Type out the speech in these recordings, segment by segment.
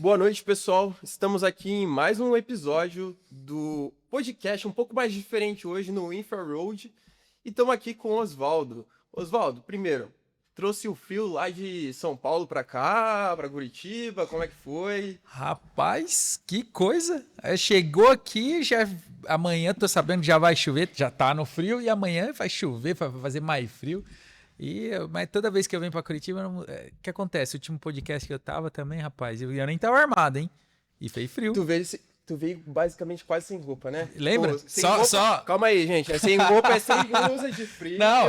Boa noite, pessoal. Estamos aqui em mais um episódio do podcast um pouco mais diferente hoje no Infraroad. E estamos aqui com o Osvaldo. Osvaldo, primeiro, trouxe o frio lá de São Paulo para cá, para Curitiba, como é que foi? Rapaz, que coisa! Chegou aqui, já amanhã tô sabendo que já vai chover, já tá no frio, e amanhã vai chover, vai fazer mais frio. Mas toda vez que eu venho pra Curitiba, o que acontece? O último podcast que eu tava também, rapaz, eu nem tava armado, hein? E fez frio. Tu veio basicamente quase sem roupa, né? Lembra? Tipo, sem roupa. Calma aí, gente. É sem roupa, é sem blusa de frio. Não,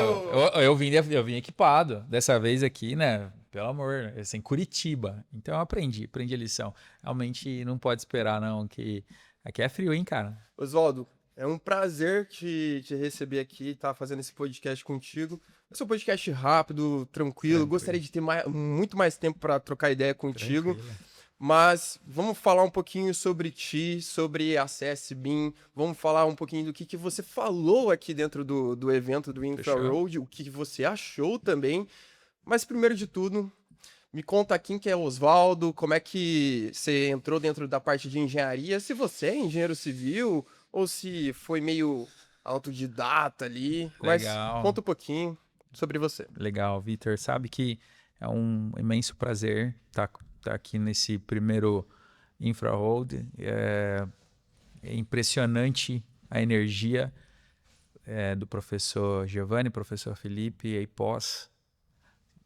eu vim equipado. Dessa vez aqui, né? Pelo amor, é em Curitiba. Então eu aprendi a lição. Realmente não pode esperar, não, que aqui é frio, hein, cara? Osvaldo, é um prazer te receber aqui, tá fazendo esse podcast contigo. Esse é um podcast rápido, tranquilo. Gostaria de ter muito mais tempo para trocar ideia contigo. Tranquilo. Mas vamos falar um pouquinho sobre ti, sobre a CSBIM, vamos falar um pouquinho do que você falou aqui dentro do evento do Infraroad, o que você achou também. Mas primeiro de tudo, me conta quem que é o Osvaldo, como é que você entrou dentro da parte de engenharia, se você é engenheiro civil ou se foi meio autodidata ali. Mas Legal. conta um pouquinho sobre você. Legal, Vitor. Sabe que é um imenso prazer estar aqui nesse primeiro Infraroad. É impressionante a energia do professor Giovanni, professor Felipe e pós.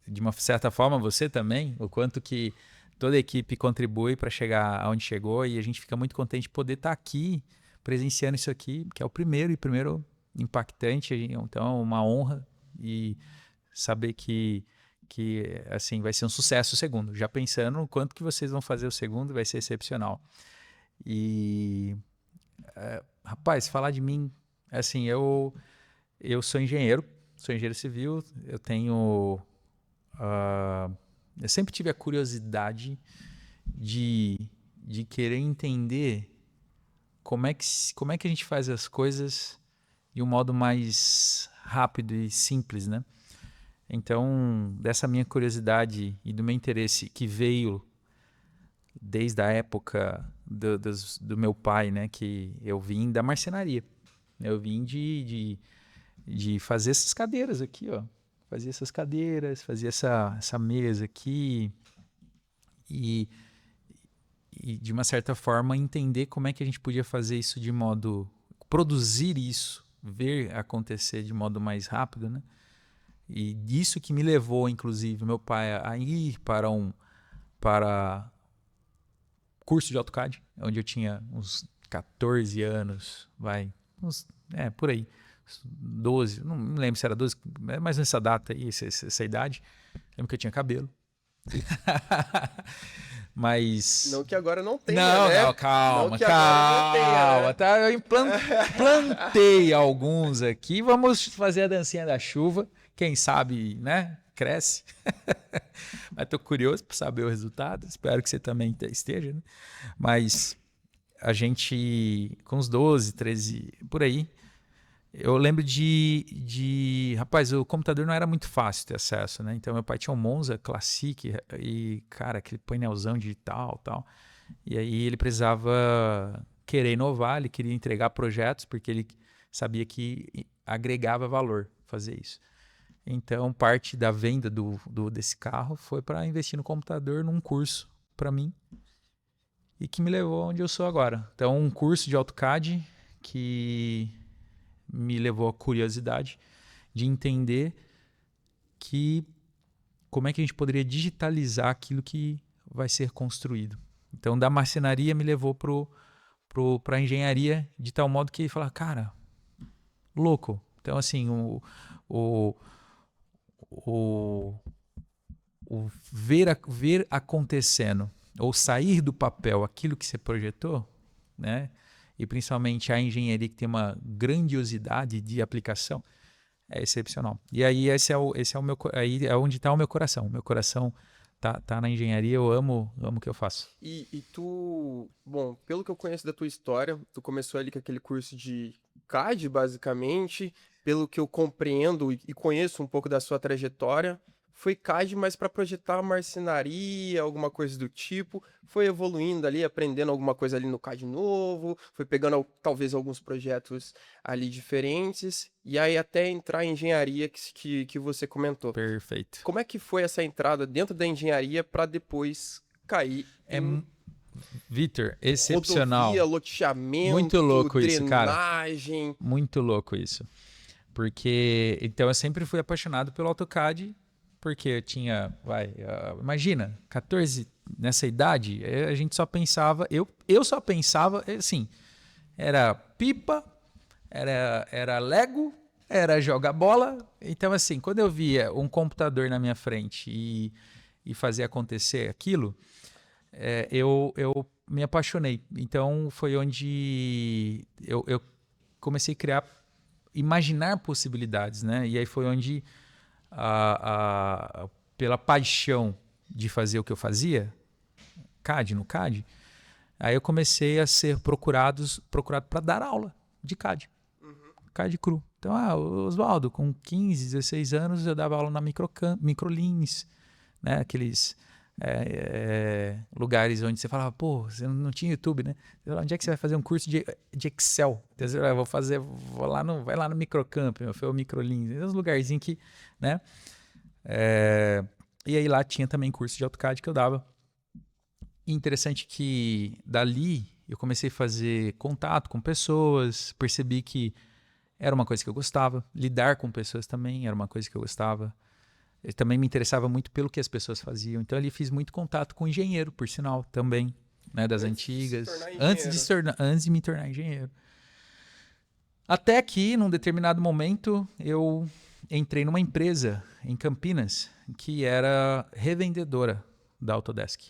De uma certa forma, você também, o quanto que toda a equipe contribui para chegar aonde chegou, e a gente fica muito contente de poder estar aqui presenciando isso aqui, que é o primeiro impactante. Então é uma honra e saber que assim vai ser um sucesso o segundo. Já pensando no quanto que vocês vão fazer o segundo, vai ser excepcional. E rapaz, falar de mim, assim, eu sou engenheiro civil, eu tenho eu sempre tive a curiosidade de querer entender como é que a gente faz as coisas de um modo mais rápido e simples, né? Então, dessa minha curiosidade e do meu interesse que veio desde a época do meu pai, né? Que eu vim da marcenaria. Eu vim de fazer essas cadeiras aqui, ó. Fazia essas cadeiras, fazia essa mesa aqui e de uma certa forma entender como é que a gente podia fazer isso de modo... produzir isso, ver acontecer de modo mais rápido, né? E disso que me levou, inclusive, meu pai a ir para curso de AutoCAD, onde eu tinha uns 14 anos, por aí, 12, não me lembro se era 12, mas nessa data aí, essa idade, lembro que eu tinha cabelo. Mas... Não que agora não tenha, não, né? não, calma, não que agora não tenha, né? tá? Eu plantei alguns aqui. Vamos fazer a dancinha da chuva. Quem sabe, né? Cresce. Mas tô curioso para saber o resultado. Espero que você também esteja, né? Mas a gente, com uns 12, 13, por aí, eu lembro rapaz, o computador não era muito fácil ter acesso, né? Então, meu pai tinha um Monza Classic e, cara, aquele painelzão digital e tal. E aí ele precisava querer inovar, ele queria entregar projetos, porque ele sabia que agregava valor fazer isso. Então, parte da venda desse carro foi para investir no computador, num curso para mim, e que me levou onde eu sou agora. Então, um curso de AutoCAD que me levou à curiosidade de entender como é que a gente poderia digitalizar aquilo que vai ser construído. Então, da marcenaria me levou para a engenharia, de tal modo que falar, cara, louco. Então, assim, o ver acontecendo, ou sair do papel aquilo que você projetou, né? E principalmente a engenharia que tem uma grandiosidade de aplicação, é excepcional. E aí esse é o meu, aí é onde está o meu coração. Meu coração tá na engenharia, eu amo o que eu faço. E tu, bom, pelo que eu conheço da tua história, tu começou ali com aquele curso de CAD, basicamente, pelo que eu compreendo e conheço um pouco da sua trajetória, foi CAD, mas para projetar marcenaria, alguma coisa do tipo. Foi evoluindo ali, aprendendo alguma coisa ali no CAD novo, foi pegando talvez alguns projetos ali diferentes, e aí até entrar em engenharia que você comentou. Perfeito. Como é que foi essa entrada dentro da engenharia para depois cair em Vitor, excepcional. rodovia, loteamento, Muito louco isso, cara. drenagem? Muito louco isso. Porque, então eu sempre fui apaixonado pelo AutoCAD, porque eu tinha, imagina, 14, nessa idade, a gente só pensava, eu só pensava, assim, era pipa, era Lego, era jogar bola. Então, assim, quando eu via um computador na minha frente e fazer acontecer aquilo, eu me apaixonei. Então, foi onde eu comecei a imaginar possibilidades, né? E aí foi onde, pela paixão de fazer o que eu fazia, no CAD, aí eu comecei a ser procurado para dar aula de CAD. CAD cru. Então, Oswaldo, com 15, 16 anos, eu dava aula na Microlins, né? Aqueles lugares onde você falava, pô, você não tinha YouTube, né? Onde é que você vai fazer um curso de Excel? Então, você vai lá no Microcamp, foi o Microlins, uns lugarzinhos que, né? E aí lá tinha também curso de AutoCAD que eu dava. E interessante que dali eu comecei a fazer contato com pessoas, percebi que era uma coisa que eu gostava, lidar com pessoas também era uma coisa que eu gostava. Eu também me interessava muito pelo que as pessoas faziam. Então ali fiz muito contato com engenheiro, por sinal, também, né, das antigas, antes de me tornar engenheiro. Até que, num determinado momento, eu entrei numa empresa em Campinas que era revendedora da Autodesk.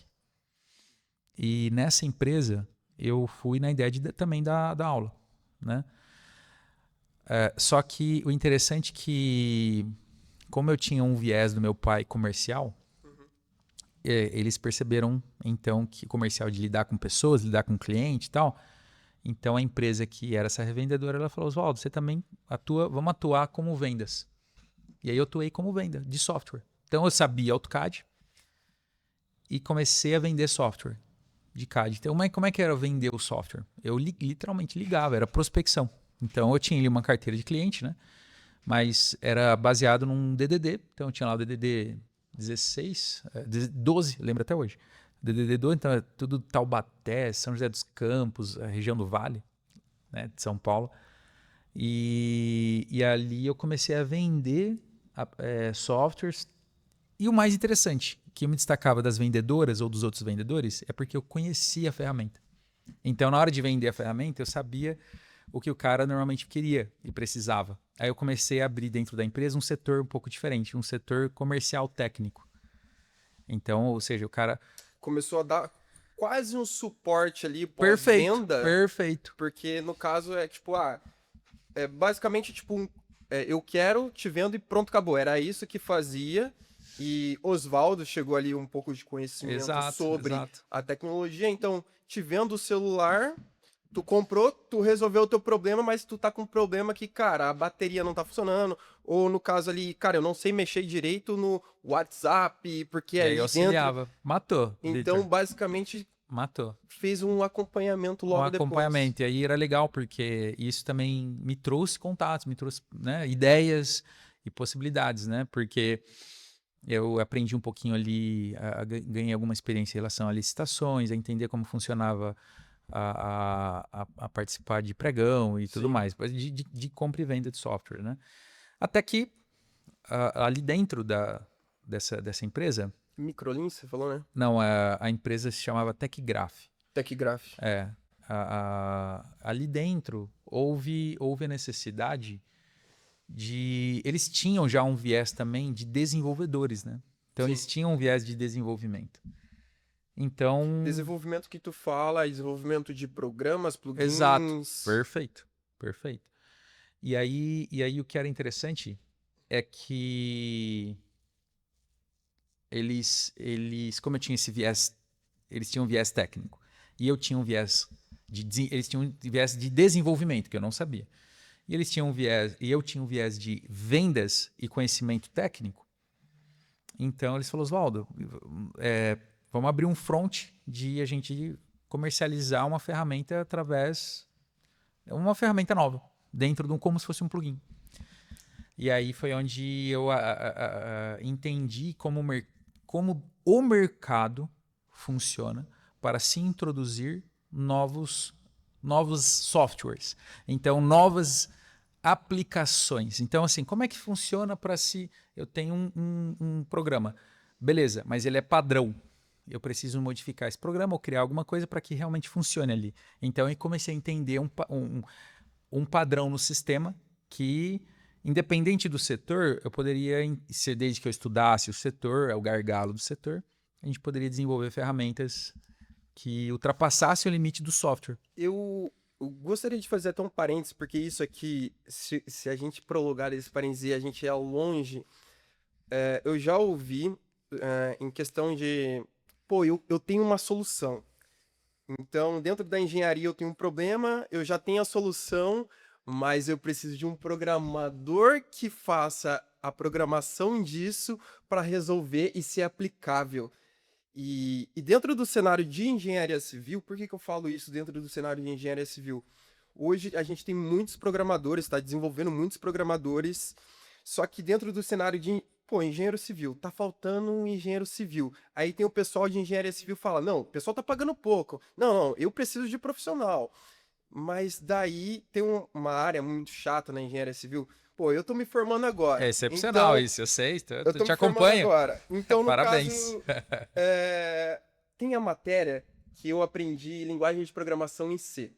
E nessa empresa eu fui na ideia também da aula, né? Só que o interessante é que, como eu tinha um viés do meu pai comercial, eles perceberam então que comercial de lidar com pessoas, lidar com cliente e tal. Então a empresa que era essa revendedora, ela falou: Oswaldo, você também vamos atuar como vendas. E aí eu atuei como venda de software. Então eu sabia AutoCAD e comecei a vender software de CAD. Então como é que era vender o software? Eu literalmente ligava, era prospecção. Então eu tinha ali uma carteira de cliente, né? Mas era baseado num DDD. Então eu tinha lá o DDD 16, 12, lembro até hoje. DDD 12, então é tudo Taubaté, São José dos Campos, a região do Vale, né, de São Paulo. E ali eu comecei a vender softwares. E o mais interessante, que eu me destacava das vendedoras ou dos outros vendedores, é porque eu conhecia a ferramenta. Então, na hora de vender a ferramenta, eu sabia o que o cara normalmente queria e precisava. Aí eu comecei a abrir dentro da empresa um setor um pouco diferente, um setor comercial técnico. Então, ou seja, o cara começou a dar quase um suporte ali pós-venda. Perfeito. Porque no caso é tipo, basicamente tipo eu quero, te vendo e pronto, acabou. Era isso que fazia. E Oswaldo chegou ali um pouco de conhecimento sobre a tecnologia. Então, te vendo o celular, tu comprou, tu resolveu o teu problema, mas tu tá com um problema que, cara, a bateria não tá funcionando. Ou no caso ali, cara, eu não sei mexer direito no WhatsApp, porque aí eu auxiliava. Matou. Então, Victor. basicamente, matou. Fez um acompanhamento logo depois. E aí era legal, porque isso também me trouxe contatos, me trouxe, né, ideias e possibilidades, né? Porque eu aprendi um pouquinho ali, ganhei alguma experiência em relação a licitações, a entender como funcionava a participar de pregão e tudo mais, de compra e venda de software, né? Até que ali dentro dessa empresa... Microlins, você falou, né? Não, a empresa se chamava TechGraph. TechGraph. Ali dentro houve a necessidade de... Eles tinham já um viés também de desenvolvedores, né? Então, eles tinham um viés de desenvolvimento. Então... Desenvolvimento que tu fala, desenvolvimento de programas, plugins... Exato. Perfeito. E aí o que era interessante é que eles como eu tinha esse viés, eles tinham um viés técnico. E eu tinha um viés eles tinham um viés de desenvolvimento, que eu não sabia. E eu tinha um viés de vendas e conhecimento técnico. Então eles falaram, Oswaldo, vamos abrir um front de a gente comercializar uma ferramenta uma ferramenta nova, dentro de como se fosse um plugin. E aí foi onde eu entendi como o mercado funciona para se introduzir novos softwares. Então, novas aplicações. Então, assim, como é que funciona para se... Eu tenho um programa. Beleza, mas ele é padrão. Eu preciso modificar esse programa ou criar alguma coisa para que realmente funcione ali. Então, eu comecei a entender um padrão no sistema que, independente do setor, eu poderia, desde que eu estudasse o setor, o gargalo do setor, a gente poderia desenvolver ferramentas que ultrapassassem o limite do software. Eu gostaria de fazer até um parênteses, porque isso aqui, se a gente prolongar esse parênteses e a gente ir ao longe, eu já ouvi em questão de, pô, eu tenho uma solução. Então, dentro da engenharia eu tenho um problema, eu já tenho a solução, mas eu preciso de um programador que faça a programação disso para resolver e ser aplicável. E dentro do cenário de engenharia civil, por que eu falo isso dentro do cenário de engenharia civil? Hoje a gente tem muitos programadores, está desenvolvendo muitos programadores, só que dentro do cenário de, pô, engenheiro civil, tá faltando um engenheiro civil. Aí tem o pessoal de engenharia civil que fala, não, o pessoal tá pagando pouco. Não, eu preciso de profissional. Mas daí tem uma área muito chata na engenharia civil. Pô, eu tô me formando agora. É excepcional então, isso, eu sei, eu tô te me formando acompanho. agora. Então, no Parabéns. caso, tem a matéria que eu aprendi linguagem de programação em C.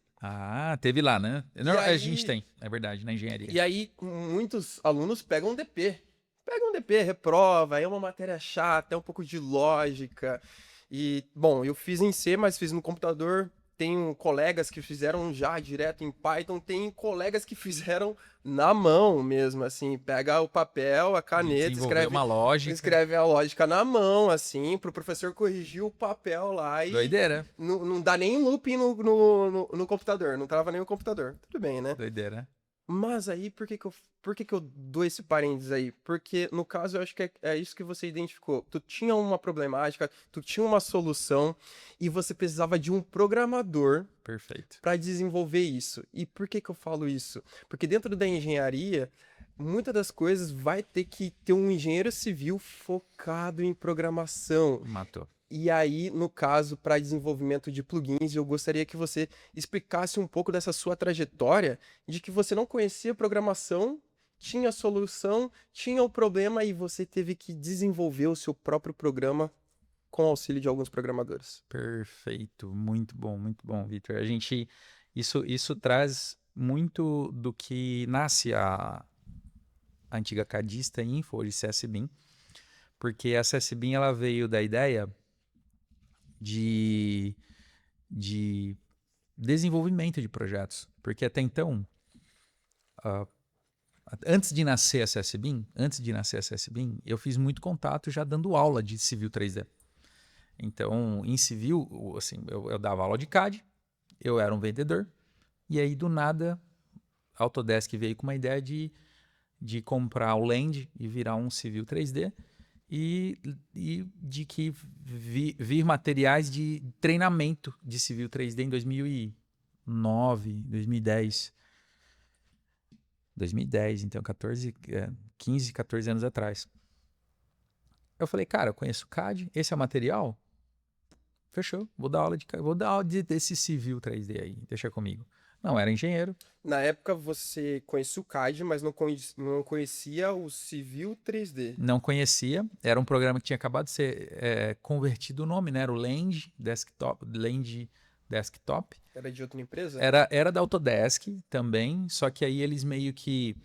Teve lá, né? Aí, a gente tem, é verdade, na engenharia. E aí, muitos alunos pegam DP. Pegam DP, reprova, é uma matéria chata, é um pouco de lógica. E, bom, eu fiz em C, mas fiz no computador. Tenho colegas que fizeram já direto em Python, tem colegas que fizeram na mão mesmo, assim, pega o papel, a caneta, escreve a lógica na mão, assim, pro professor corrigir o papel lá e... Doideira. Não dá nem looping no computador, não trava nem o computador. Tudo bem, né? Doideira. Mas aí, por que eu dou esse parênteses aí? Porque, no caso, eu acho que é isso que você identificou. Tu tinha uma problemática, tu tinha uma solução e você precisava de um programador para desenvolver isso. E por que eu falo isso? Porque dentro da engenharia, muitas das coisas vai ter que ter um engenheiro civil focado em programação. Matou. E aí, no caso, para desenvolvimento de plugins, eu gostaria que você explicasse um pouco dessa sua trajetória, de que você não conhecia programação, tinha a solução, tinha o problema e você teve que desenvolver o seu próprio programa com o auxílio de alguns programadores. Perfeito, muito bom, Victor. Isso traz muito do que nasce a antiga Cadista Info, hoje CSBIM, porque a CSBIM ela veio da ideia de desenvolvimento de projetos. Porque até então, antes de nascer a CSBIM, eu fiz muito contato já dando aula de Civil 3D. Então, em Civil, assim, eu dava aula de CAD, eu era um vendedor, e aí do nada, a Autodesk veio com uma ideia de comprar o Land e virar um Civil 3D, e de que vir materiais de treinamento de Civil 3D em 2009, 2010. 2010, então 15, 14 anos atrás. Eu falei, cara, eu conheço CAD, esse é o material? Fechou, vou dar aula desse Civil 3D aí, deixa comigo. Não, era engenheiro. Na época você conhecia o CAD, mas não conhecia o Civil 3D. Não conhecia. Era um programa que tinha acabado de ser convertido o nome, né? Era o Land Desktop. Era de outra empresa? Era da Autodesk também, só que aí eles meio que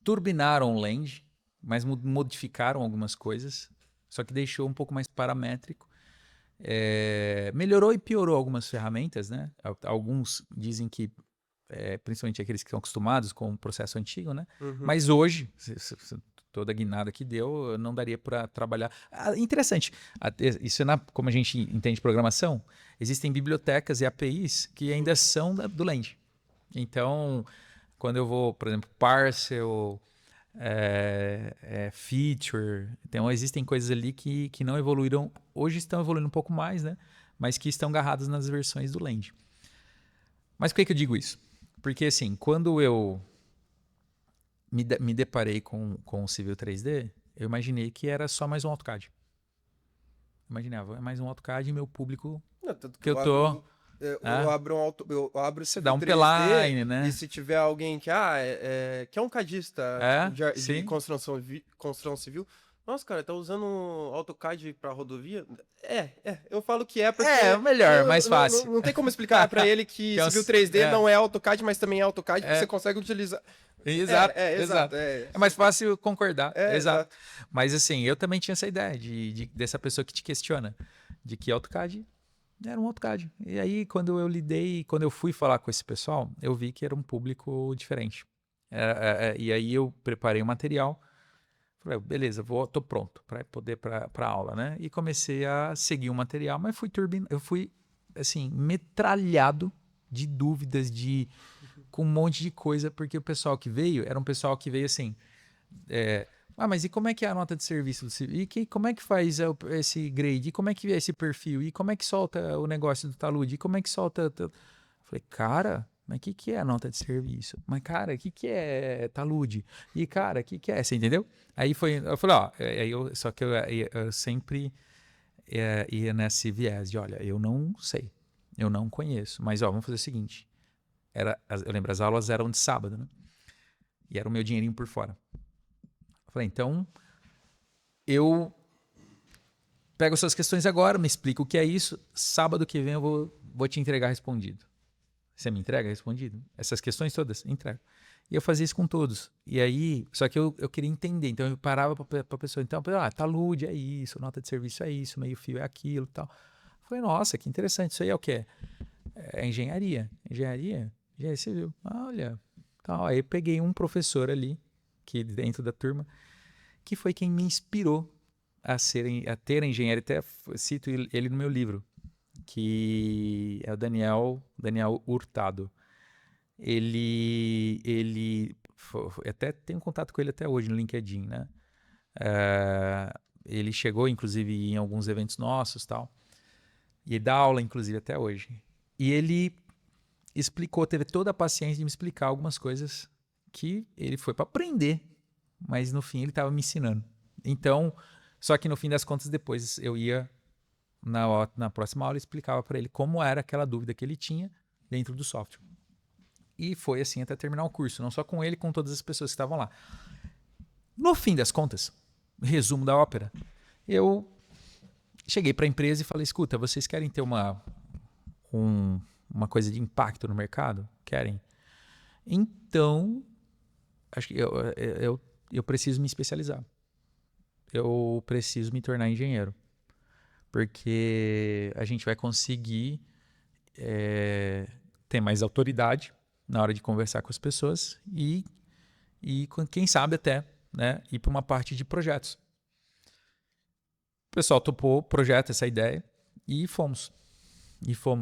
turbinaram o Land, mas modificaram algumas coisas, só que deixou um pouco mais paramétrico. Melhorou e piorou algumas ferramentas, né? Alguns dizem que, principalmente aqueles que estão acostumados com o processo antigo, né? Uhum. Mas hoje, toda a guinada que deu, não daria para trabalhar. Interessante, isso como a gente entende programação, existem bibliotecas e APIs que ainda são do Land. Então, quando eu vou, por exemplo, Parcel, feature. Então, existem coisas ali que não evoluíram. Hoje estão evoluindo um pouco mais, né? Mas que estão agarradas nas versões do Land. Mas por que eu digo isso? Porque, assim, quando eu me deparei com o Civil 3D, eu imaginei que era só mais um AutoCAD. Imaginava, é mais um AutoCAD e meu público Não, tanto que eu tô... eu abro eu abro Você Civil dá um 3D P-Line, né? e se tiver alguém que, que é um cadista de Sim. construção civil, nossa, cara, tá usando AutoCAD pra rodovia? Eu falo que é porque... melhor, mais fácil. Não tem como explicar pra ele que Que Civil 3D não é AutoCAD, mas também é AutoCAD, porque você consegue utilizar... Exato. É mais fácil concordar. Exato. Exato. Mas assim, eu também tinha essa ideia dessa pessoa que te questiona, de que AutoCAD era um AutoCAD. E aí, quando eu fui falar com esse pessoal, eu vi que era um público diferente. E aí eu preparei o material. Falei, beleza, tô pronto para poder para aula, né? E comecei a seguir o material, mas eu fui assim metralhado de dúvidas, com um monte de coisa, porque o pessoal que veio era um pessoal que veio assim, mas e como é que é a nota de serviço do civil? E como é que faz esse grade? E como é que é esse perfil? E como é que solta o negócio do talude? E como é que solta... Falei, cara, mas o que é a nota de serviço? Mas, cara, o que é talude? E, cara, o que é? Você entendeu? Aí eu falei, só que eu sempre ia nesse viés de, olha, eu não sei, eu não conheço, mas, vamos fazer o seguinte, eu lembro, as aulas eram de sábado, né? E era o meu dinheirinho por fora. Eu falei, então, eu pego suas questões agora, me explica o que é isso, sábado que vem eu vou te entregar respondido. Você me entrega respondido? Essas questões todas? Entrego. E eu fazia isso com todos. E aí, só que eu queria entender. Então eu parava para a pessoa. Então, talude é isso, nota de serviço é isso, meio fio é aquilo e tal. Eu falei, nossa, que interessante. Isso aí é o quê? É engenharia. Engenharia civil. Olha. Tal. Aí eu peguei um professor ali, que dentro da turma, que foi quem me inspirou a ter engenharia. Até cito ele no meu livro, que é o Daniel Hurtado. Ele até tenho contato com ele até hoje no LinkedIn, né? Ele chegou, inclusive, em alguns eventos nossos, tal. E ele dá aula, inclusive, até hoje. E ele teve toda a paciência de me explicar algumas coisas que ele foi para aprender, mas no fim ele estava me ensinando. Então, só que no fim das contas, depois eu ia na próxima aula e explicava para ele como era aquela dúvida que ele tinha dentro do software. E foi assim até terminar o curso, não só com ele, com todas as pessoas que estavam lá. No fim das contas, resumo da ópera, eu cheguei para a empresa e falei, escuta, vocês querem ter uma coisa de impacto no mercado? Querem? Então, acho que eu preciso me especializar. Eu preciso me tornar engenheiro. Porque a gente vai conseguir ter mais autoridade na hora de conversar com as pessoas e quem sabe até, né, ir para uma parte de projetos. O pessoal topou o projeto, essa ideia, e fomos.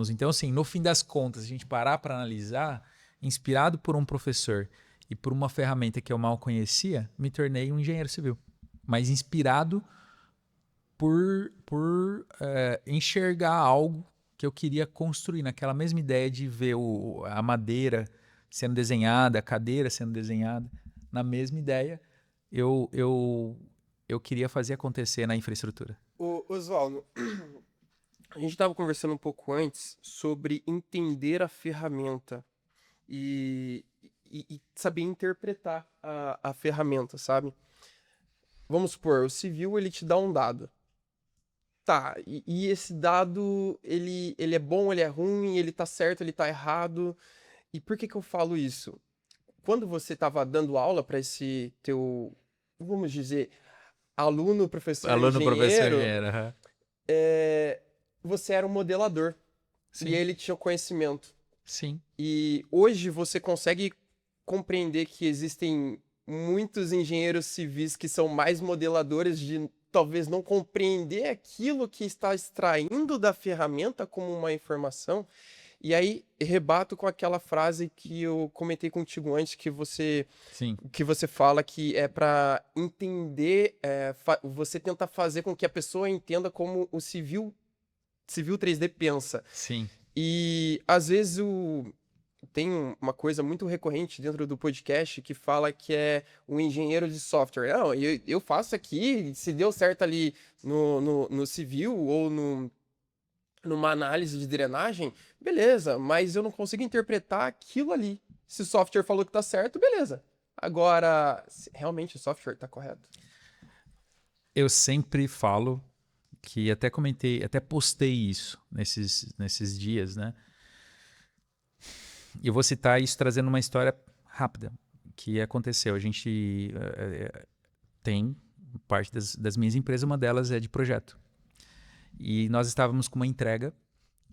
Então, assim, no fim das contas, a gente parar para analisar, inspirado por um professor e por uma ferramenta que eu mal conhecia, me tornei um engenheiro civil. Mas inspirado por enxergar algo que eu queria construir, naquela mesma ideia de ver a madeira sendo desenhada, a cadeira sendo desenhada. Na mesma ideia, eu queria fazer acontecer na infraestrutura. Oswaldo, a gente estava conversando um pouco antes sobre entender a ferramenta e saber interpretar a ferramenta, sabe? Vamos supor, o civil ele te dá um dado. Tá, e esse dado, ele é bom, ele é ruim, ele tá certo, ele tá errado. E por que eu falo isso? Quando você estava dando aula para esse teu, vamos dizer, aluno, professor engenheiro, você era um modelador. Sim. E ele tinha conhecimento. Sim. E hoje você consegue compreender que existem muitos engenheiros civis que são mais modeladores de talvez não compreender aquilo que está extraindo da ferramenta como uma informação. E aí, rebato com aquela frase que eu comentei contigo antes, que você Sim, fala que é para entender, você tenta fazer com que a pessoa entenda como o civil 3D pensa. sim. E às vezes tem uma coisa muito recorrente dentro do podcast que fala que é o engenheiro de software. Não, eu faço aqui, se deu certo ali no civil ou numa análise de drenagem, beleza, mas eu não consigo interpretar aquilo ali. Se o software falou que tá certo, beleza. Agora, realmente o software tá correto? Eu sempre falo que até comentei, até postei isso nesses dias, né? E eu vou citar isso trazendo uma história rápida que aconteceu. A gente tem parte das minhas empresas, uma delas é de projeto. E nós estávamos com uma entrega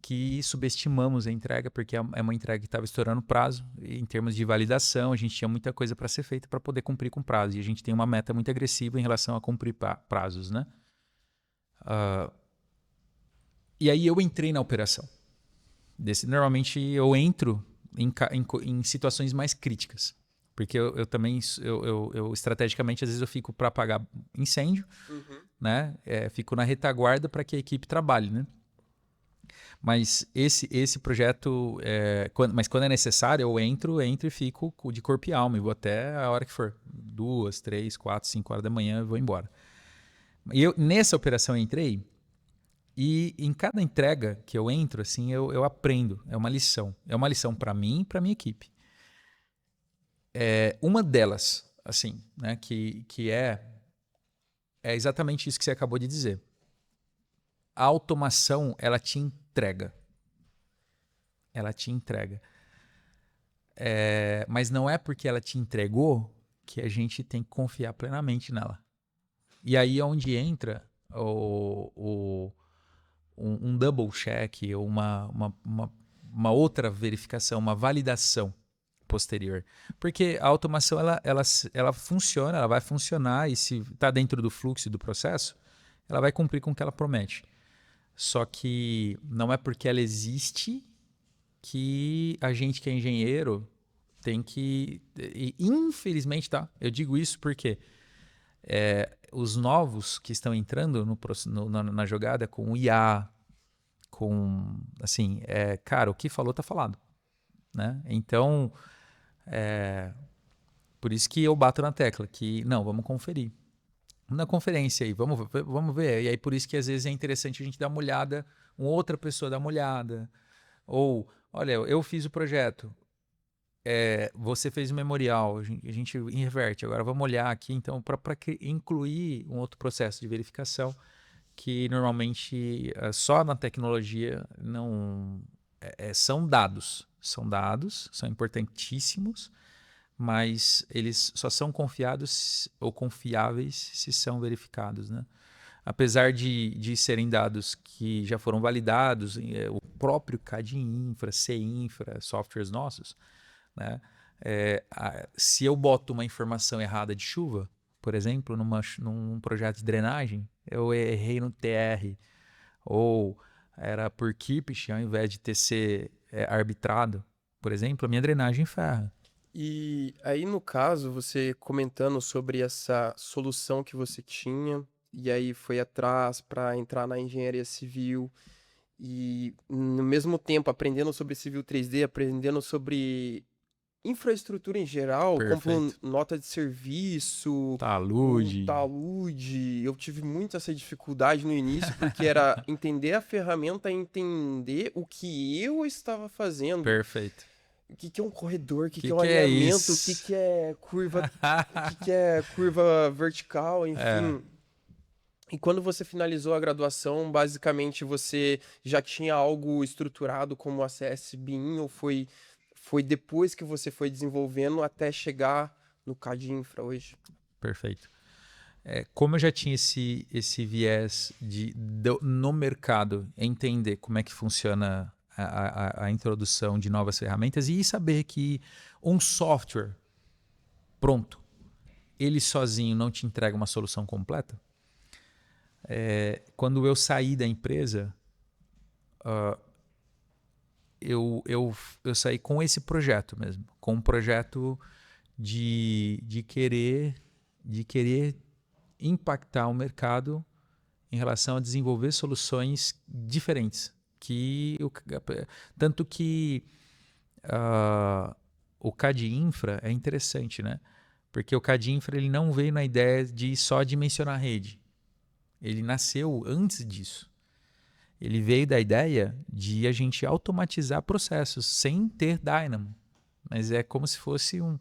que subestimamos a entrega, porque é uma entrega que estava estourando prazo. E em termos de validação, a gente tinha muita coisa para ser feita para poder cumprir com prazo. E a gente tem uma meta muito agressiva em relação a cumprir prazos, né? E aí eu entrei na operação. Normalmente eu entro em situações mais críticas. Porque eu também, estrategicamente, às vezes eu fico para apagar incêndio, né? Fico na retaguarda para que a equipe trabalhe, né? Mas esse projeto, mas quando é necessário, eu entro e fico de corpo e alma. E vou até a hora que for. 2, 3, 4, 5 horas da manhã eu vou embora. E nessa operação eu entrei e em cada entrega que eu entro, assim, eu aprendo. É uma lição. É uma lição para mim e para minha equipe. Uma delas, assim, né, que é exatamente isso que você acabou de dizer. A automação, ela te entrega. Ela te entrega. Mas não é porque ela te entregou que a gente tem que confiar plenamente nela. E aí é onde entra um double check ou uma outra verificação, uma validação posterior. Porque a automação ela funciona, ela vai funcionar e se está dentro do fluxo do processo, ela vai cumprir com o que ela promete. Só que não é porque ela existe que a gente que é engenheiro tem que... E, infelizmente, tá? Eu digo isso porque os novos que estão entrando na jogada com o IA, com... Assim, cara, o que falou tá falado. Né? Então, por isso que eu bato na tecla que, não, vamos conferir. Na conferência aí, vamos ver. E aí por isso que às vezes é interessante a gente dar uma olhada, uma outra pessoa dar uma olhada. Ou, olha, eu fiz o projeto, você fez o memorial, a gente inverte. Agora vamos olhar aqui, então, para incluir um outro processo de verificação que normalmente só na tecnologia não... são dados, são importantíssimos, mas eles só são confiados ou confiáveis se são verificados, né? Apesar de serem dados que já foram validados, o próprio CAD Infra, C-Infra, softwares nossos, né? Se eu boto uma informação errada de chuva, por exemplo, num projeto de drenagem, eu errei no TR, ou era por Kippich ao invés de TC arbitrado, por exemplo, a minha drenagem ferra. E aí, no caso, você comentando sobre essa solução que você tinha, e aí foi atrás para entrar na engenharia civil, e no mesmo tempo aprendendo sobre civil 3D, aprendendo sobre infraestrutura em geral, como Perfeito. nota de serviço, Talude. talude. Eu tive muito essa dificuldade no início, porque era entender a ferramenta, entender o que eu estava fazendo. Perfeito. O que que é um corredor, o que que é um É alinhamento, o isso? que é curva, o que que é curva vertical, É, enfim. E quando você finalizou a graduação, basicamente você já tinha algo estruturado como a CS BIM ou foi depois que você foi desenvolvendo até chegar no CAD Infra hoje? perfeito. Como eu já tinha esse viés no mercado, entender como é que funciona a introdução de novas ferramentas e saber que um software pronto, ele sozinho não te entrega uma solução completa. Quando eu saí da empresa, eu saí com esse projeto mesmo, com um projeto de querer impactar o mercado em relação a desenvolver soluções diferentes. Tanto que o CAD Infra é interessante, né? Porque o CAD Infra ele não veio na ideia de só dimensionar a rede. Ele nasceu antes disso. Ele veio da ideia de a gente automatizar processos sem ter Dynamo. Mas é como se fosse um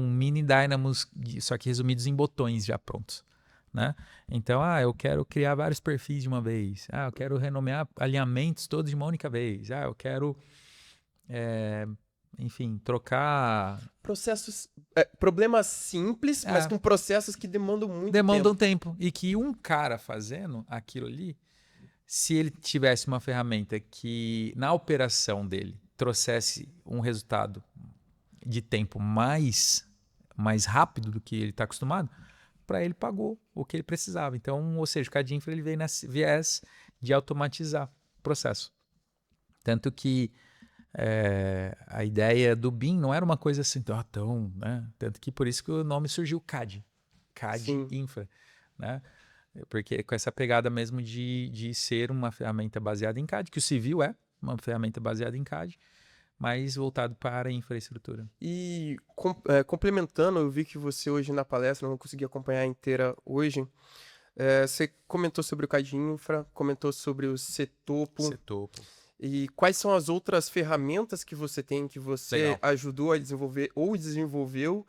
mini Dynamos, só que resumidos em botões já prontos. Né? Então, eu quero criar vários perfis de uma vez. Eu quero renomear alinhamentos todos de uma única vez. Eu quero, enfim, trocar... Processos, problemas simples, mas com processos que demandam muito tempo. Demandam tempo. E que um cara fazendo aquilo ali, se ele tivesse uma ferramenta que na operação dele trouxesse um resultado de tempo mais rápido do que ele está acostumado, para ele pagou o que ele precisava. Então, ou seja, o CAD Infra ele veio nesse viés de automatizar o processo. Tanto que a ideia do BIM não era uma coisa assim tão, né? Tanto que por isso que o nome surgiu CAD Sim. Infra, né? Porque com essa pegada mesmo de ser uma ferramenta baseada em CAD, que o civil é uma ferramenta baseada em CAD, mais voltado para a infraestrutura. E complementando, eu vi que você hoje na palestra, não consegui acompanhar inteira hoje, você comentou sobre o CAD Infra, comentou sobre o Cetopo. E quais são as outras ferramentas que você tem, que você ajudou a desenvolver ou desenvolveu?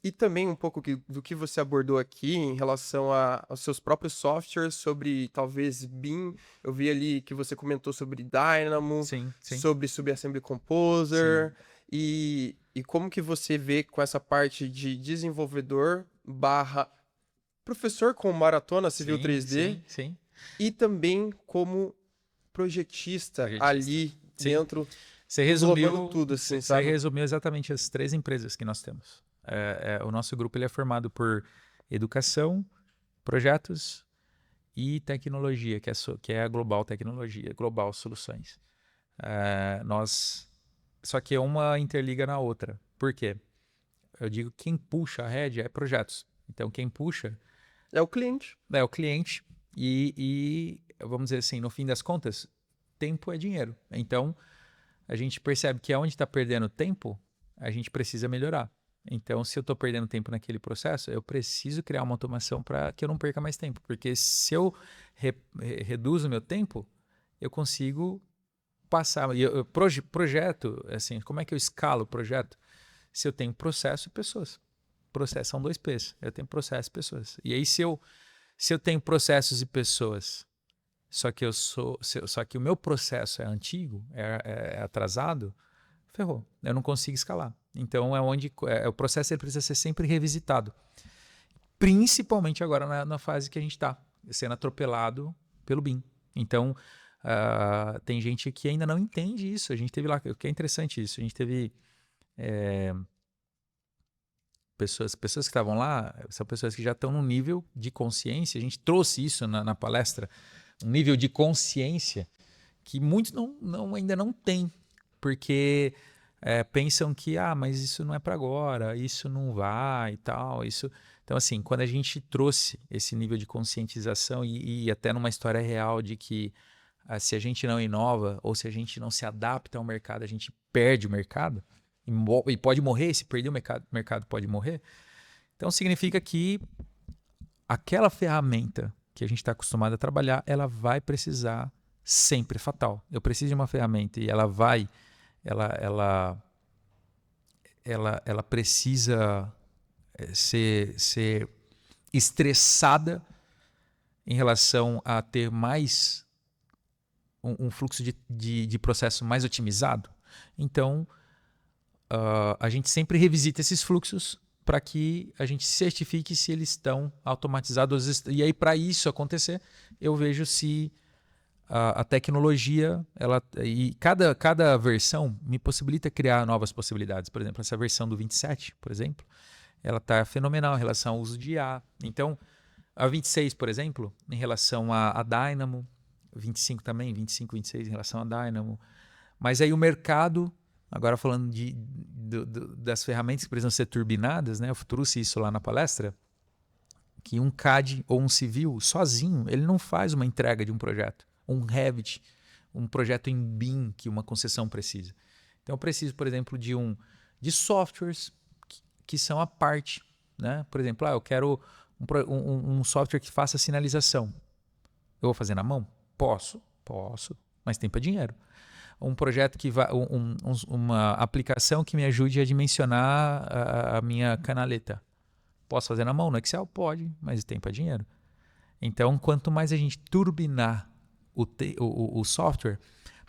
E também um pouco do que você abordou aqui em relação aos seus próprios softwares, sobre talvez BIM. Eu vi ali que você comentou sobre Dynamo, sobre Subassembly Composer. E como que você vê com essa parte de desenvolvedor / professor com Maratona Civil 3D e também como projetista. Ali dentro, englobando tudo, assim, sabe? Você resumiu exatamente as 3 empresas que nós temos. O nosso grupo ele é formado por educação, projetos e tecnologia, que é a Global Tecnologia, Global Soluções. Só que uma interliga na outra. Por quê? Eu digo que quem puxa a rédea é projetos. Então, quem puxa... é o cliente. É o cliente. E, vamos dizer assim, no fim das contas, tempo é dinheiro. Então, a gente percebe que onde está perdendo tempo, a gente precisa melhorar. Então, se eu estou perdendo tempo naquele processo, eu preciso criar uma automação para que eu não perca mais tempo. Porque se eu reduzo o meu tempo, eu consigo passar. Projeto, assim, como é que eu escalo o projeto? Se eu tenho processo e pessoas. Processo são 2 P's. Eu tenho processo e pessoas. E aí, se eu tenho processos e pessoas, só que o meu processo é antigo, é atrasado, ferrou. Eu não consigo escalar. Então, o processo ele precisa ser sempre revisitado. Principalmente agora na fase que a gente está, sendo atropelado pelo BIM. Então, tem gente que ainda não entende isso. A gente teve lá, o que é interessante isso, a gente teve pessoas que estavam lá, são pessoas que já estão num nível de consciência. A gente trouxe isso na palestra, um nível de consciência que muitos ainda não têm, porque pensam que, mas isso não é para agora, isso não vai e tal. Então, assim, quando a gente trouxe esse nível de conscientização e até numa história real de que se a gente não inova ou se a gente não se adapta ao mercado, a gente perde o mercado e pode morrer. Se perder o mercado pode morrer. Então, significa que aquela ferramenta que a gente está acostumado a trabalhar, ela vai precisar sempre, fatal. Eu preciso de uma ferramenta e ela precisa ser estressada em relação a ter mais um fluxo de processo mais otimizado. Então, a gente sempre revisita esses fluxos para que a gente certifique se eles estão automatizados. E aí, para isso acontecer, eu vejo se a tecnologia, e cada versão me possibilita criar novas possibilidades. Por exemplo, essa versão do 27, por exemplo, ela está fenomenal em relação ao uso de IA. Então, a 26, por exemplo, em relação a Dynamo, 25 também, 25, 26 em relação a Dynamo. Mas aí o mercado, agora falando das ferramentas que precisam ser turbinadas, né? Eu trouxe isso lá na palestra, que um CAD ou um civil, sozinho, ele não faz uma entrega de um projeto. Um Revit, um projeto em BIM que uma concessão precisa. Então eu preciso, por exemplo, de softwares que são a parte. Né? Por exemplo, eu quero um software que faça sinalização. Eu vou fazer na mão? Posso, mas tempo é dinheiro. Um projeto que vai, uma aplicação que me ajude a dimensionar a minha canaleta. Posso fazer na mão? No Excel? Pode, mas tempo é dinheiro. Então, quanto mais a gente turbinar o software,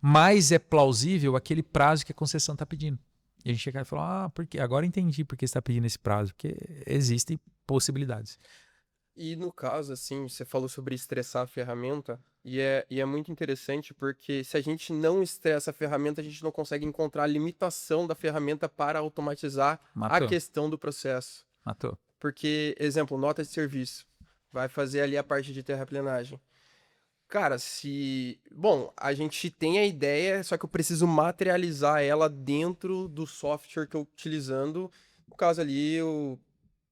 mais é plausível aquele prazo que a concessão está pedindo. E a gente chega e fala, porque agora entendi por que você está pedindo esse prazo, porque existem possibilidades. E no caso, assim, você falou sobre estressar a ferramenta, e é muito interessante porque se a gente não estressa a ferramenta, a gente não consegue encontrar a limitação da ferramenta para automatizar a questão do processo. Matou. Porque, exemplo, nota de serviço. Vai fazer ali a parte de terraplenagem. Cara, Bom, a gente tem a ideia, só que eu preciso materializar ela dentro do software que eu utilizando. No caso ali, o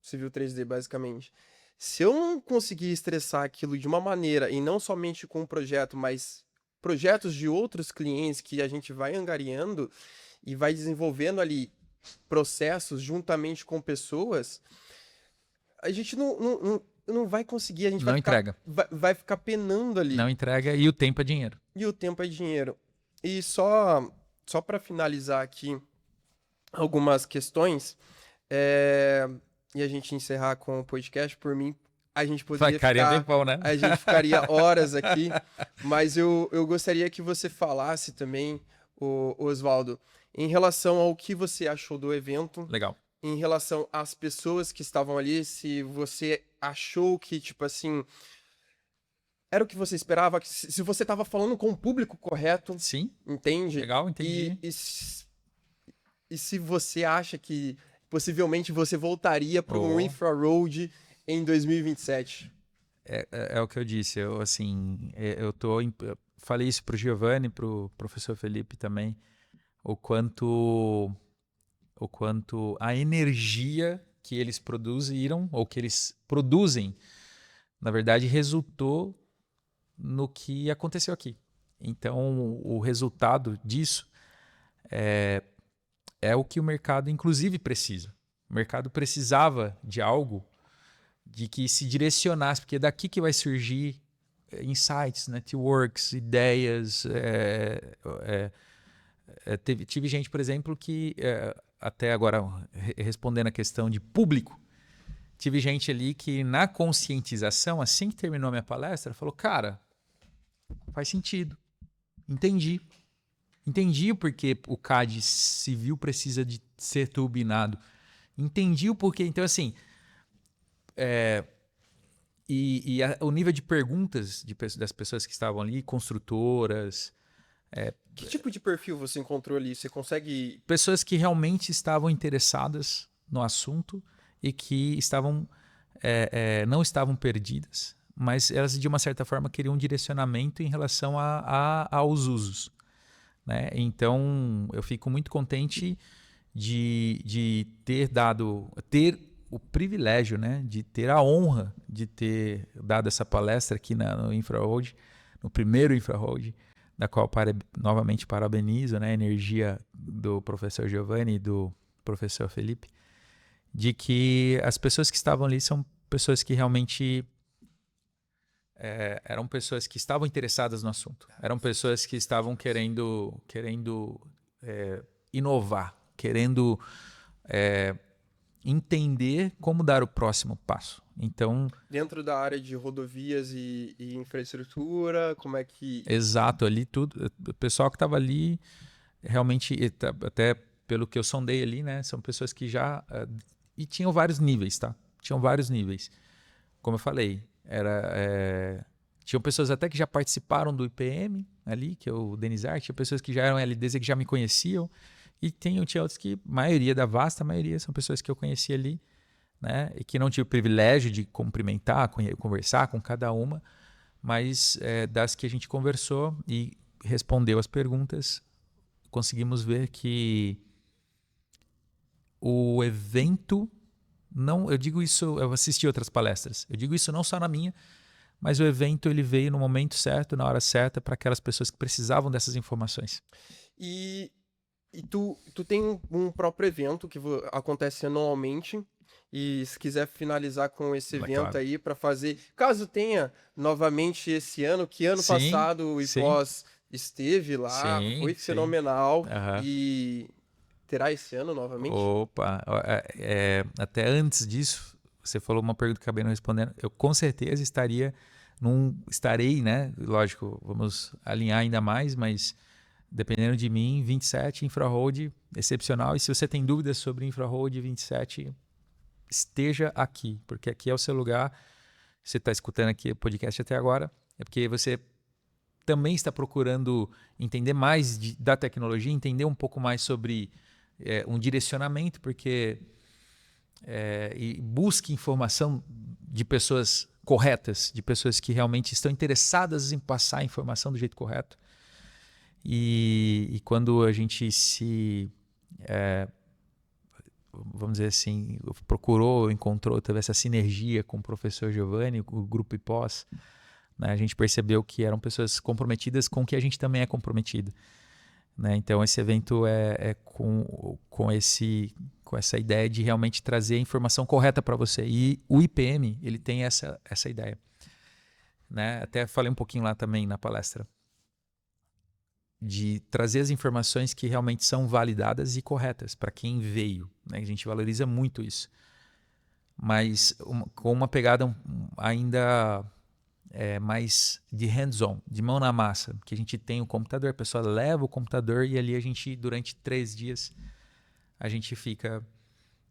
Civil 3D, basicamente. Se eu não conseguir estressar aquilo de uma maneira, e não somente com um projeto, mas projetos de outros clientes que a gente vai angariando e vai desenvolvendo ali processos juntamente com pessoas, a gente não vai conseguir, a gente não entrega. Vai ficar penando ali. Não entrega e o tempo é dinheiro. E o tempo é dinheiro. E só para finalizar aqui algumas questões, e a gente encerrar com o podcast, por mim, a gente poderia tempão, né? A gente ficaria horas aqui, mas eu gostaria que você falasse também, Oswaldo, em relação ao que você achou do evento. Legal. Em relação às pessoas que estavam ali, se você achou que, tipo assim, era o que você esperava, se você estava falando com o público correto. Sim. Entende? Legal, entendi. E se você acha que possivelmente você voltaria para um Infraroad em 2027? É o que eu disse. Eu falei isso pro Giovanni, pro professor Felipe também, o quanto a energia que eles produziram, ou que eles produzem, na verdade, resultou no que aconteceu aqui. Então, o resultado disso é o que o mercado, inclusive, precisa. O mercado precisava de algo de que se direcionasse, porque é daqui que vai surgir insights, networks, ideias. Tive gente, por exemplo, que até agora respondendo a questão de público, tive gente ali que na conscientização, assim que terminou a minha palestra, falou, cara, faz sentido, entendi o porquê o CAD civil precisa de ser turbinado, entendi o porquê. Então, assim, o nível de perguntas das pessoas que estavam ali, construtoras... Que tipo de perfil você encontrou ali? Você consegue... Pessoas que realmente estavam interessadas no assunto e que não estavam perdidas, mas elas, de uma certa forma, queriam um direcionamento em relação aos usos. Né? Então, eu fico muito contente de ter o privilégio, né? De ter a honra de ter dado essa palestra aqui no Infraroad, no primeiro Infraroad, da qual novamente parabenizo, né, a energia do professor Giovanni e do professor Felipe, de que as pessoas que estavam ali são pessoas que realmente eram pessoas que estavam interessadas no assunto, eram pessoas que estavam querendo inovar, querendo entender como dar o próximo passo. Então, dentro da área de rodovias e infraestrutura, como é que... Exato, ali tudo. O pessoal que estava ali, realmente, até pelo que eu sondei ali, né, são pessoas que já... e tinham vários níveis, tá? Tinham vários níveis. Como eu falei, tinham pessoas até que já participaram do IPM ali, que é o Denizar, tinha pessoas que já eram LDs e que já me conheciam, e tinha outros que, vasta maioria, são pessoas que eu conheci ali, né, e que não tive o privilégio de cumprimentar, conversar com cada uma, mas das que a gente conversou e respondeu as perguntas, conseguimos ver que o evento, não, eu digo isso, eu assisti outras palestras, eu digo isso não só na minha, mas o evento ele veio no momento certo, na hora certa, para aquelas pessoas que precisavam dessas informações. E tu tem um próprio evento que acontece anualmente. E se quiser finalizar com esse evento Claro. aí para fazer, caso tenha novamente esse ano, que ano Sim, passado o IPOS esteve lá, foi sim. fenomenal Uhum. e terá esse ano novamente? Opa, até antes disso, você falou uma pergunta que eu acabei não respondendo. Eu com certeza estarei, né? Lógico, vamos alinhar ainda mais, mas dependendo de mim, 27 Infraroad, excepcional. E se você tem dúvidas sobre Infraroad 27, esteja aqui, porque aqui é o seu lugar. Você está escutando aqui o podcast até agora, é porque você também está procurando entender mais da tecnologia, entender um pouco mais sobre um direcionamento, porque e busque informação de pessoas corretas, de pessoas que realmente estão interessadas em passar a informação do jeito correto. E quando a gente vamos dizer assim, procurou, encontrou, teve essa sinergia com o professor Giovanni, o grupo IPOS, né, a gente percebeu que eram pessoas comprometidas com o que a gente também é comprometido. Né? Então esse evento é com essa ideia de realmente trazer a informação correta para você. E o IPM ele tem essa ideia. Né? Até falei um pouquinho lá também na palestra. De trazer as informações que realmente são validadas e corretas para quem veio. Né? A gente valoriza muito isso. Mas com uma pegada ainda mais de hands-on, de mão na massa, que a gente tem o computador, a pessoa leva o computador e ali a gente, durante 3 dias, a gente fica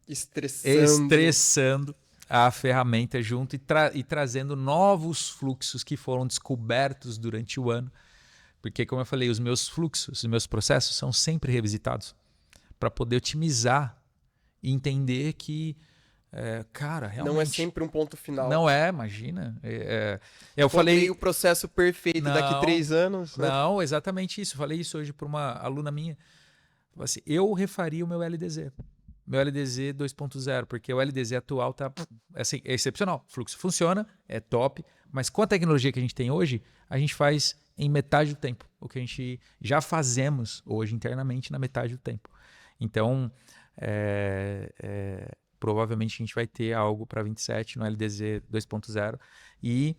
estressando a ferramenta junto e trazendo novos fluxos que foram descobertos durante o ano. Porque, como eu falei, os meus fluxos, os meus processos são sempre revisitados para poder otimizar e entender que, cara, realmente... Não é sempre um ponto final. Não imagina. Eu falei falei... o processo perfeito daqui 3 anos. Não, exatamente isso. Eu falei isso hoje para uma aluna minha. Assim, eu refaria o meu LDZ. Meu LDZ 2.0, porque o LDZ atual tá assim, é excepcional. O fluxo funciona, é top, mas com a tecnologia que a gente tem hoje, a gente faz em metade do tempo. O que a gente já fazemos hoje internamente na metade do tempo. Então, provavelmente a gente vai ter algo para 27 no LDZ 2.0 e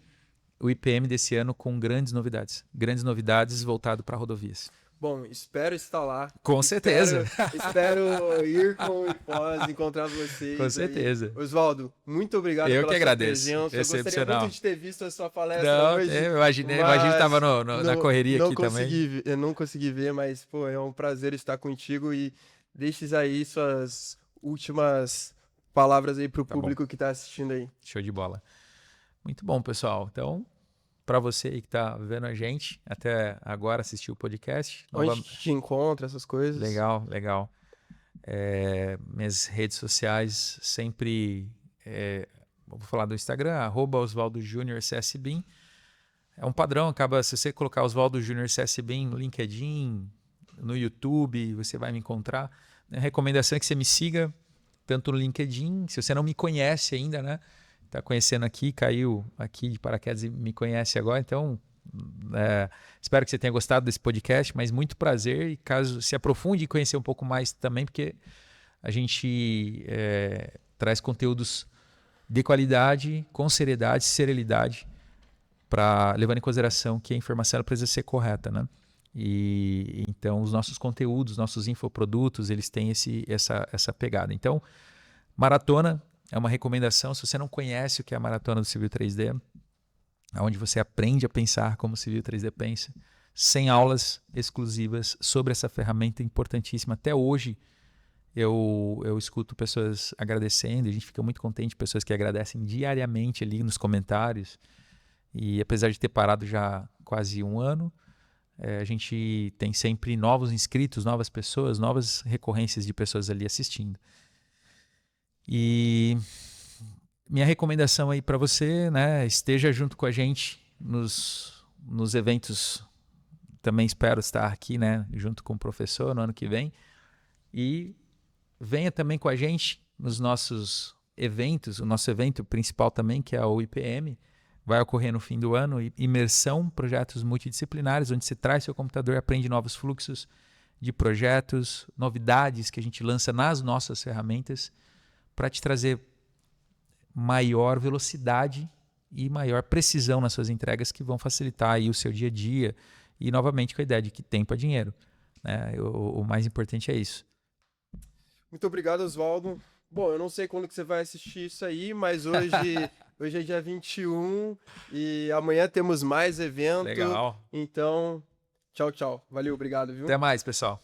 o IPM desse ano com grandes novidades voltado para rodovias. Bom, espero estar lá. Com certeza. Espero ir com o IPOS, encontrar vocês. Com certeza. Oswaldo, muito obrigado pela sua presença. Eu gostaria muito de ter visto a sua palestra hoje. Eu imagino que estava na correria aqui também. Eu não consegui ver, mas pô, é um prazer estar contigo e deixes aí suas últimas palavras aí para o público que está assistindo aí. Show de bola. Muito bom, pessoal. Então, para você aí que está vendo a gente, até agora assistiu o podcast. Onde te encontra, essas coisas. Legal. Minhas redes sociais sempre... vou falar do Instagram, @OswaldoJuniorCSBim. É um padrão, se você colocar Oswaldo Júnior CSBim no LinkedIn, no YouTube, você vai me encontrar. A recomendação é que você me siga, tanto no LinkedIn, se você não me conhece ainda, né? Está conhecendo aqui, caiu aqui de paraquedas e me conhece agora, então espero que você tenha gostado desse podcast, mas muito prazer e caso se aprofunde e conhecer um pouco mais também, porque a gente traz conteúdos de qualidade, com seriedade, serenidade, levando em consideração que a informação ela precisa ser correta, né? E então os nossos conteúdos, nossos infoprodutos, eles têm essa pegada. Então, maratona é uma recomendação. Se você não conhece o que é a Maratona do Civil 3D, onde você aprende a pensar como o Civil 3D pensa, 100 aulas exclusivas sobre essa ferramenta importantíssima. Até hoje eu escuto pessoas agradecendo, a gente fica muito contente, pessoas que agradecem diariamente ali nos comentários. E apesar de ter parado já quase 1 ano, a gente tem sempre novos inscritos, novas pessoas, novas recorrências de pessoas ali assistindo. E minha recomendação aí para você, né, esteja junto com a gente nos eventos também espero estar aqui, né, junto com o professor no ano que vem. E venha também com a gente nos nossos eventos. O nosso evento principal também, que é o IPM, vai ocorrer no fim do ano. Imersão, projetos multidisciplinares, onde você traz seu computador e aprende novos fluxos de projetos, novidades que a gente lança nas nossas ferramentas para te trazer maior velocidade e maior precisão nas suas entregas, que vão facilitar aí o seu dia a dia. E novamente com a ideia de que tempo é dinheiro, né? O mais importante é isso. Muito obrigado, Oswaldo. Bom, eu não sei quando que você vai assistir isso aí, mas hoje é dia 21 e amanhã temos mais evento. Legal. Então, tchau, tchau. Valeu, obrigado, viu? Até mais, pessoal.